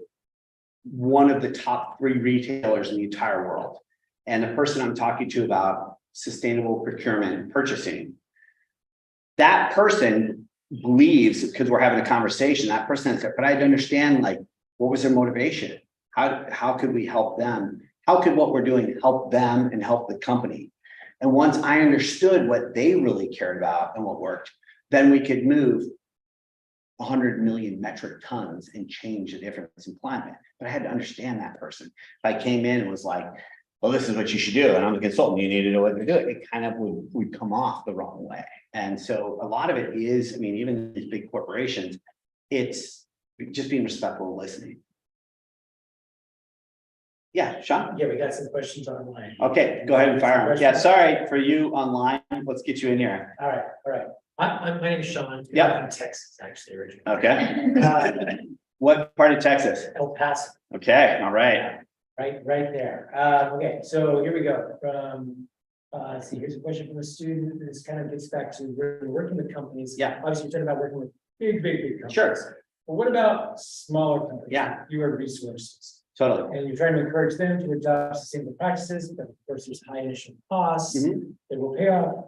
one of the top 3 retailers in the entire world. And the person I'm talking to about sustainable procurement and purchasing, that person believes, because we're having a conversation, that person said, but I'd understand like, what was their motivation? How could we help them? How could what we're doing help them and help the company? And once I understood what they really cared about and what worked, then we could move 100 million metric tons and change the difference in climate. But I had to understand that person. If I came in and was like, well, this is what you should do, and I'm a consultant, you need to know what to do, it kind of would come off the wrong way. And so a lot of it is, I mean, even these big corporations, it's just being respectful and listening. Yeah, Sean? Yeah, we got some questions online. Okay, go ahead and fire them. Yeah, sorry for you online. Let's get you in here. All right. My name is Sean. Yeah. I'm from Texas, actually, originally. Okay. What part of Texas? El Paso, Okay, all right. right there. Okay, so here we go. Let's see, here's a question from a student. This kind of gets back to where we're working with companies. Yeah. Obviously, you're talking about working with big companies. Sure. But what about smaller companies? Yeah. Fewer resources. Totally. And you're trying to encourage them to adopt sustainable practices, but of course, there's high initial costs. Mhm. That will pay off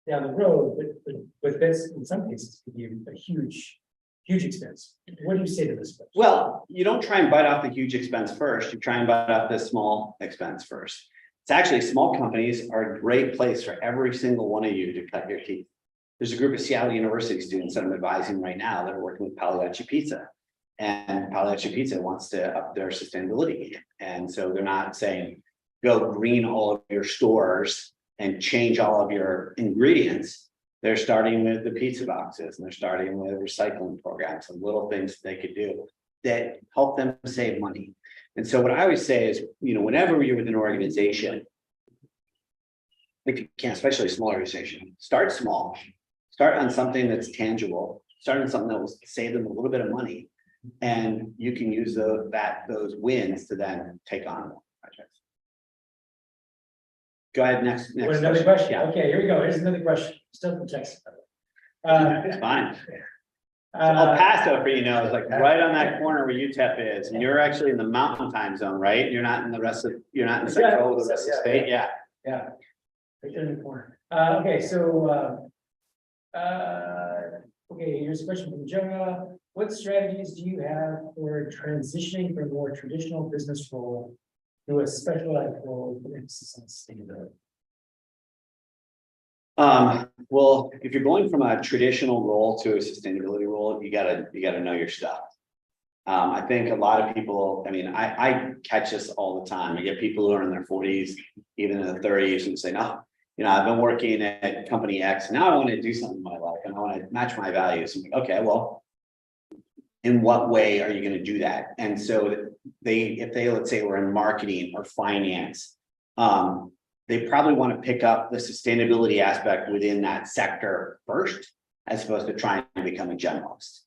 down the road, but with this, in some cases, could be a huge expense. What do you say to this? Person? Well, you don't try and bite off the huge expense first. You try and bite off the small expense first. It's actually small companies are a great place for every single one of you to cut your teeth. There's a group of Seattle University students that I'm advising right now that are working with Pagliacci Pizza. And Pagliacci Pizza wants to up their sustainability game. And so they're not saying, go green all of your stores and change all of your ingredients. They're starting with the pizza boxes, and they're starting with recycling programs and little things they could do that help them save money. And so what I always say is, whenever you're with an organization, if you can, especially a small organization, start small, start on something that's tangible, start on something that will save them a little bit of money. And you can use those wins to then take on more projects. Go ahead, next What, another question? Yeah, Okay, here we go. Here's another question. Still from Texas. it's fine. So El Paso, for is like right on that corner where UTEP is, and you're actually in the mountain time zone, right? You're not in the central, the rest of the state, yeah. Yeah. Right there in the corner. Okay, so, Okay, here's a question from Jonah. What strategies do you have for transitioning from a more traditional business role to a specialized role with emphasis on sustainability? Well, if you're going from a traditional role to a sustainability role, you gotta know your stuff. I think a lot of people, I mean, I catch this all the time. I get people who are in their 40s, even in the 30s, and say, no, you know, I've been working at company X, now I want to do something in my life and I want to match my values. I'm like, okay, well, in what way are you going to do that? And so if they, let's say we're in marketing or finance, they probably want to pick up the sustainability aspect within that sector first, as opposed to trying to become a generalist.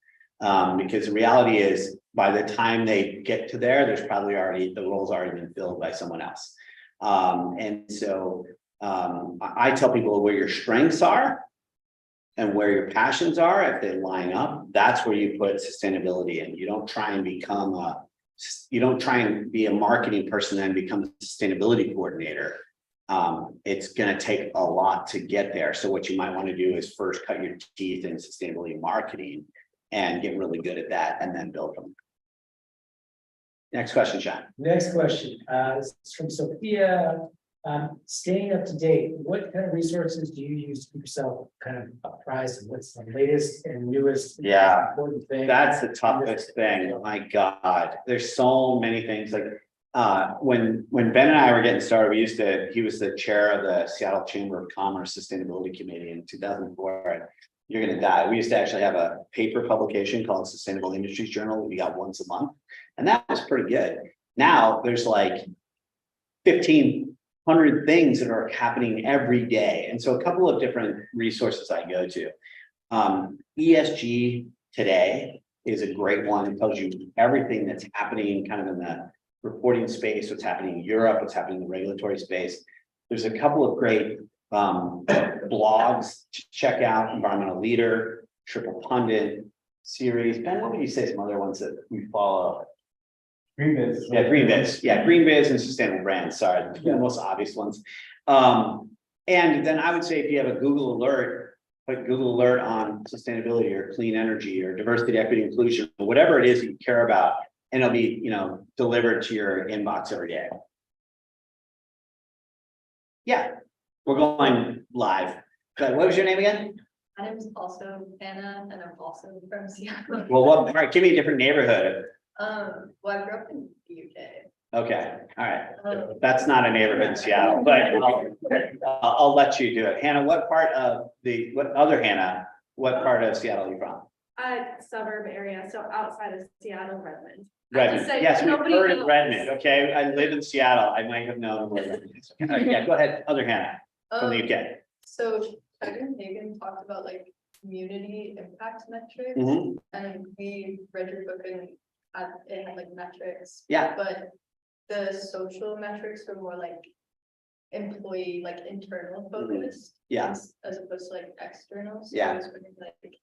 Because the reality is, by the time they get to there's probably already, the role's already been filled by someone else. And so I tell people where your strengths are and where your passions are, if they line up, that's where you put sustainability in. You don't try and be a marketing person and become a sustainability coordinator. It's going to take a lot to get there. So what you might want to do is first cut your teeth in sustainability marketing and get really good at that, and then build them. Next question, Sean. Next question, this is from Sophia. Staying up to date, what kind of resources do you use to keep yourself kind of apprised of what's the latest and newest? Yeah, important thing? That's the toughest thing. Oh my God, there's so many things. Like when Ben and I were getting started, he was the chair of the Seattle Chamber of Commerce Sustainability Committee in 2004. And you're going to die. We used to actually have a paper publication called Sustainable Industries Journal. We got once a month, and that was pretty good. Now there's like 1,500 things that are happening every day. And so a couple of different resources I go to. ESG Today is a great one. It tells you everything that's happening kind of in the reporting space, what's happening in Europe, what's happening in the regulatory space. There's a couple of great blogs to check out: Environmental Leader, Triple Pundit series. Ben, what would you say some other ones that we follow? Greenbiz. Yeah, Greenbiz. Yeah, Greenbiz and Sustainable Brands. Sorry, the most obvious ones. And then I would say if you have a Google alert, put Google alert on sustainability or clean energy or diversity, equity, inclusion, or whatever it is that you care about, and it'll be, you know, delivered to your inbox every day. Yeah, we're going live. What was your name again? My name is also Anna, and I'm also from Seattle. Well, all right, give me a different neighborhood. Well, I grew up in the UK. Okay, all right. That's not a neighborhood in Seattle, but I'll let you do it. Hannah, what part of Seattle are you from? Suburb area, so outside of Seattle, Redmond. Redmond. Say Yes, we've nobody heard of knows. Redmond. Okay, I live in Seattle. I might have known where Redmond is. All right, yeah, go ahead. Other Hannah from the UK. So Kevin Hagan talked about like community impact metrics, Mhm. and we read your book and it had like metrics. Yeah. But the social metrics were more like employee, like internal focused. Yeah. As opposed to like external. So Yeah. I was wondering, like,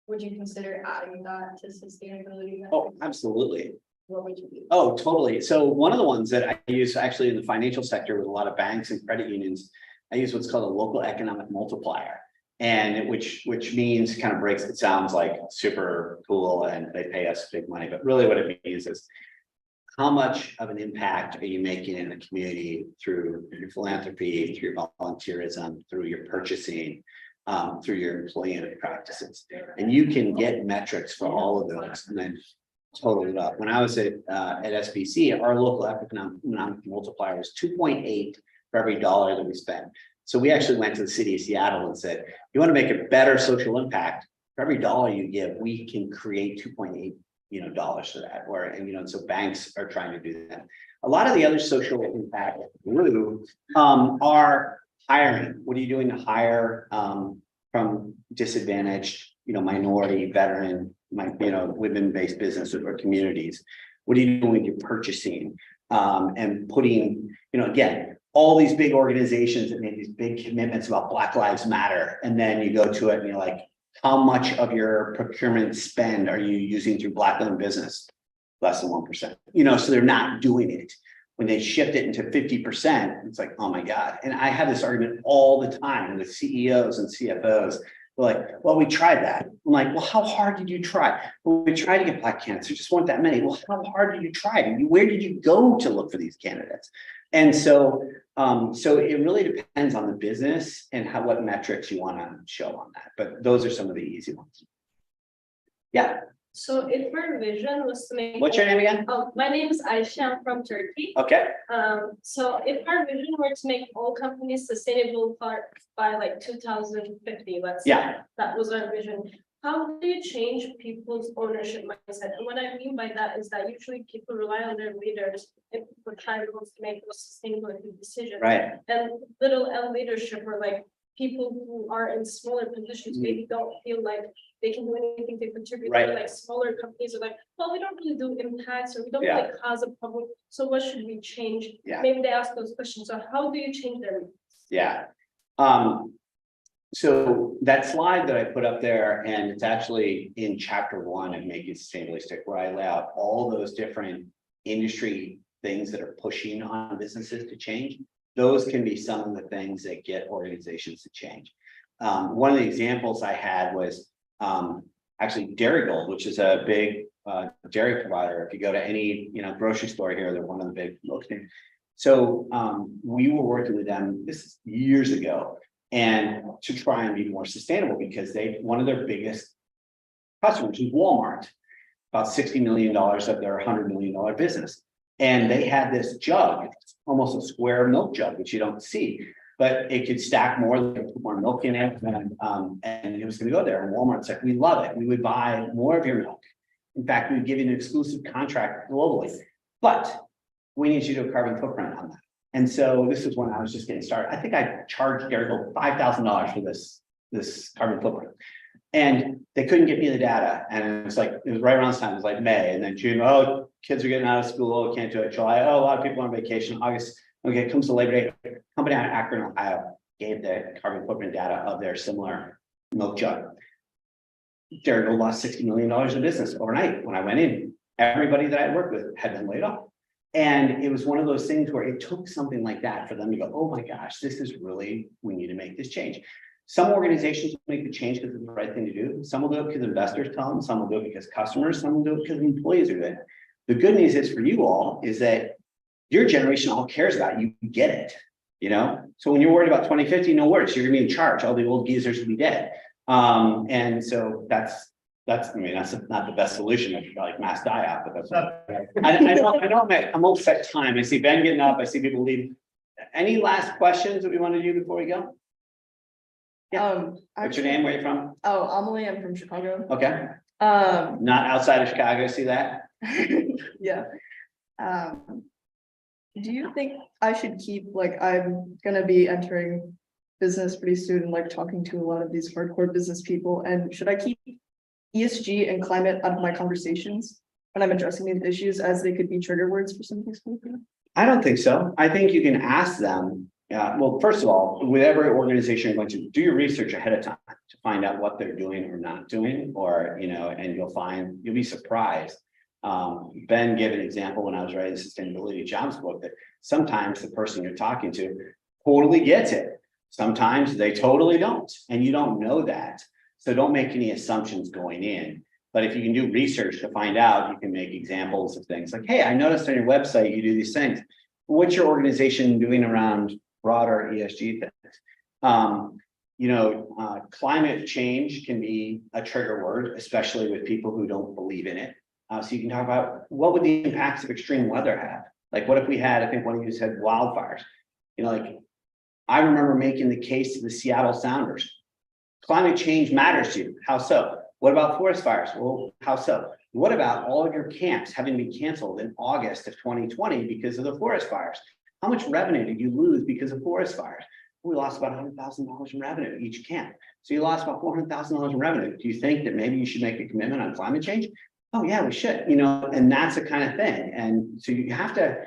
would you consider adding that to sustainability metrics? Oh, absolutely. What would you do? Oh, totally. So one of the ones that I use actually in the financial sector with a lot of banks and credit unions, I use what's called a local economic multiplier. And which means, kind of breaks, it sounds like super cool and they pay us big money, but really what it means is how much of an impact are you making in the community through your philanthropy, through your volunteerism, through your purchasing, through your employee practices. And you can get metrics for all of those and then total it up. When I was at SBC, our local economic multiplier was 2.8 for every dollar that we spent. So we actually went to the city of Seattle and said, you want to make a better social impact, for every dollar you give, we can create 2.8 dollars for that. So banks are trying to do that. A lot of the other social impact are hiring. What are you doing to hire from disadvantaged, minority, veteran, women-based businesses or communities? What are you doing with your purchasing? And putting, again, all these big organizations that make these big commitments about Black Lives Matter, and then you go to it and you're like, how much of your procurement spend are you using through Black-owned business? Less than 1%. So they're not doing it. When they shift it into 50%, it's like, oh my God. And I have this argument all the time with CEOs and CFOs. They're like, well, we tried that. I'm like, well, how hard did you try? Well, we tried to get black candidates. There just weren't that many. Well, how hard did you try? Where did you go to look for these candidates? And so, so it really depends on the business and what metrics you want to show on that. But those are some of the easy ones. Yeah. So if our vision was to make. What's your name again? Oh, my name is Aisha, I'm from Turkey. Okay. So if our vision were to make all companies sustainable by like 2050, let's say. Yeah. That was our vision. How do you change people's ownership mindset? And what I mean by that is that usually people rely on their leaders if the client wants to make those sustainability decisions. Right. And little L leadership or like people who are in smaller positions maybe don't feel like they can do anything to contribute. Right. Like smaller companies are like, well, we don't really do impacts or we don't Yeah. really cause a problem. So what should we change? Yeah. Maybe they ask those questions. So how do you change their? Yeah. So that slide that I put up there, and it's actually in chapter 1 of Make It Sustainabilistic, where I lay out all those different industry things that are pushing on businesses to change. Those can be some of the things that get organizations to change. One of the examples I had was actually Dairy Gold, which is a big dairy provider. If you go to any grocery store here, they're one of the big milk things. So we were working with them, this is years ago, and to try and be more sustainable, because one of their biggest customers is Walmart, about $60 million of their $100 million business. And they had this jug, almost a square milk jug, which you don't see, but it could stack more milk in it, and it was going to go there. And Walmart's like, we love it. We would buy more of your milk. In fact, we would give you an exclusive contract globally, but we need you to do a carbon footprint on that. And so this is when I was just getting started. I think I charged Dairy Gold $5,000 for this carbon footprint. And they couldn't get me the data. And it was right around this time, it was like May, and then June, oh, kids are getting out of school, we can't do it. July, oh, a lot of people on vacation. August, okay, it comes to Labor Day. Company out of Akron, Ohio, gave the carbon footprint data of their similar milk jug. Dairy Gold lost $60 million of business overnight. When I went in, everybody that I worked with had been laid off. And it was one of those things where it took something like that for them to go, oh my gosh, this is really, we need to make this change. Some organizations make the change because it's the right thing to do. Some will do it because investors tell them, some will do it because customers, some will do it because employees are doing it. The good news is for you all is that your generation all cares about it. You get it, So when you're worried about 2050, no worries, you're gonna be in charge. All the old geezers will be dead. And so that's not the best solution if you're like mass die out, but that's not. I know I'm almost at time. I see Ben getting up. I see people leaving. Any last questions that we want to do before we go? Yeah. What's your name? Where are you from? Oh, Amelie, I'm from Chicago. Okay. Um, Not outside of Chicago. See that? yeah. Do you think I should keep, I'm gonna be entering business pretty soon and talking to a lot of these hardcore business people, and should I keep ESG and climate out of my conversations when I'm addressing these issues, as they could be trigger words for some of these people? I don't think so. I think you can ask them. Well, first of all, with every organization, you're going to do your research ahead of time to find out what they're doing or not doing, or, and you'll be surprised. Ben gave an example when I was writing the sustainability jobs book that sometimes the person you're talking to totally gets it. Sometimes they totally don't, and you don't know that. So don't make any assumptions going in. But if you can do research to find out, you can make examples of things like, hey, I noticed on your website, you do these things. What's your organization doing around broader ESG things? Climate change can be a trigger word, especially with people who don't believe in it. So you can talk about what would the impacts of extreme weather have? Like what if we had, I think one of you said wildfires, I remember making the case to the Seattle Sounders. Climate change matters to you. How so? What about forest fires? Well, how so? What about all of your camps having been canceled in August of 2020 because of the forest fires? How much revenue did you lose because of forest fires? We lost about $100,000 in revenue each camp. So you lost about $400,000 in revenue. Do you think that maybe you should make a commitment on climate change? Oh yeah, we should, and that's the kind of thing. And so you have to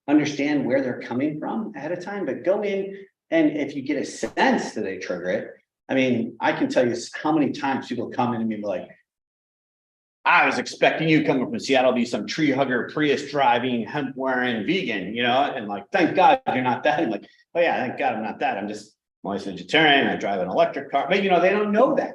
understand where they're coming from ahead of time, but go in, and if you get a sense that they trigger it, I mean, I can tell you how many times people come in and be like, I was expecting you coming from Seattle to be some tree hugger, Prius driving, hemp wearing vegan, and thank God you're not that. I'm like, oh yeah, thank God I'm not that. I'm just always vegetarian, I drive an electric car, but they don't know that,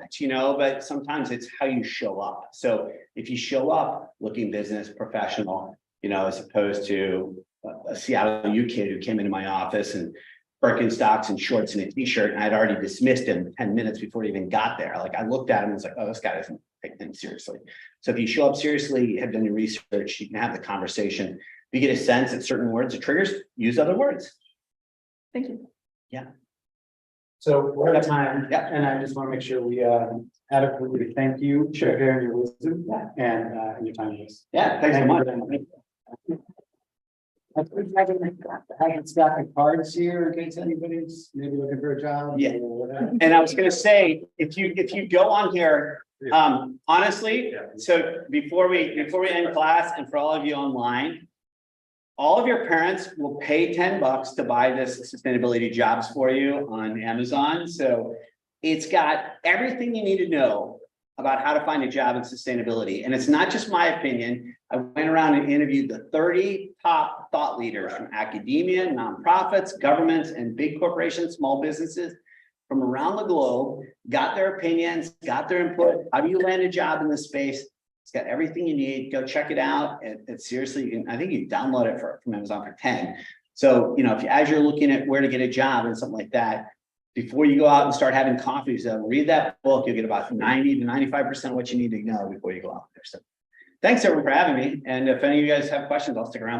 but sometimes it's how you show up. So if you show up looking business professional, as opposed to a Seattle U kid who came into my office and Birkenstocks and shorts and a t-shirt, and I'd already dismissed him 10 minutes before he even got there. Like I looked at him and was like, oh, this guy doesn't take things seriously. So if you show up seriously, have done your research, you can have the conversation. If you get a sense that certain words are triggers, use other words. Thank you. So we're out of time. Yeah. And I just want to make sure we adequately thank you for sharing your wisdom and your time with us. Yeah, thanks so much. Having stack of cards here in case anybody's maybe looking for a job. Yeah. Or whatever. And I was gonna say, if you go on here, honestly, so before we end class and for all of you online, all of your parents will pay $10 to buy this sustainability jobs for you on Amazon. So it's got everything you need to know about how to find a job in sustainability. And it's not just my opinion. I went around and interviewed the 30 top thought leaders from academia, nonprofits, governments, and big corporations, small businesses from around the globe, got their opinions, got their input. How do you land a job in this space? It's got everything you need. Go check it out. It's seriously, I think you can download it from Amazon for 10. So, as you're looking at where to get a job and something like that, before you go out and start having coffees, read that book. You'll get about 90 to 95% of what you need to know before you go out there. So thanks everyone for having me. And if any of you guys have questions, I'll stick around.